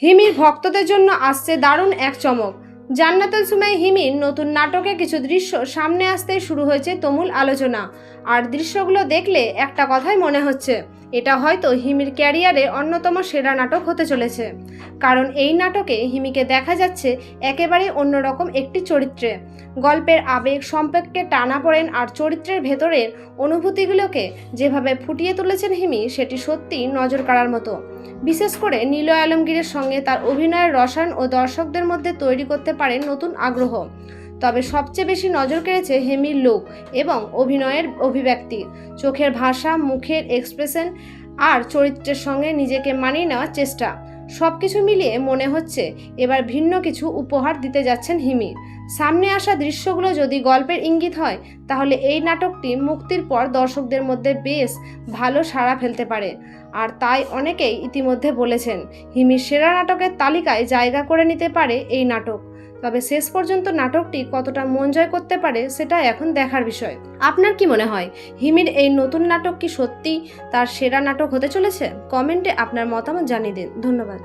হিমির ভক্তদের জন্য আসছে দারুণ এক চমক। জান্নাতুল সুমাইয়া হিমির নতুন নাটকে কিছু দৃশ্য সামনে আসতেই শুরু হয়েছে তুমুল আলোচনা। আর দৃশ্যগুলো দেখলে একটা কথাই মনে হচ্ছে, এটা হয়তো হিমির ক্যারিয়ারে অন্যতম সেরা নাটক হতে চলেছে। কারণ এই নাটকে হিমিকে দেখা যাচ্ছে একেবারে অন্যরকম একটি চরিত্রে। গল্পের আবেগ, সম্পর্কে টানাপোড়েন আর চরিত্রের ভেতরের অনুভূতিগুলোকে যেভাবে ফুটিয়ে তুলেছেন হিমি, সেটি সত্যিই নজর কাড়ার মতো। বিশেষ করে নিলয় আলমগীরের সঙ্গে তার অভিনয়ের রসায়ন ও দর্শকদের মধ্যে তৈরি করতে পারে নতুন আগ্রহ। তবে সবচেয়ে বেশি নজর কেড়েছে হিমির লুক এবং অভিনয়ের অভিব্যক্তি, চোখের ভাষা, মুখের এক্সপ্রেশন আর চরিত্রের সঙ্গে নিজেকে মানিয়ে নেওয়ার চেষ্টা। সবকিছু মিলিয়ে মনে হচ্ছে এবার ভিন্ন কিছু উপহার দিতে যাচ্ছেন হিমি। সামনে আসা দৃশ্যগুলো যদি গল্পের ইঙ্গিত হয়, তাহলে এই নাটকটি মুক্তির পর দর্শকদের মধ্যে বেশ ভালো সাড়া ফেলতে পারে। আর তাই অনেকেই ইতিমধ্যে বলেছেন হিমির সেরা নাটকের তালিকায় জায়গা করে নিতে পারে এই নাটক। তবে শেষ পর্যন্ত নাটকটি কতটা মন জয় করতে পারে সেটা এখন দেখার বিষয়। আপনার কি মনে হয়, হিমির এই নতুন নাটক কি সত্যি তার সেরা নাটক হতে চলেছে? কমেন্টে আপনার মতামত জানিয়ে দিন। ধন্যবাদ।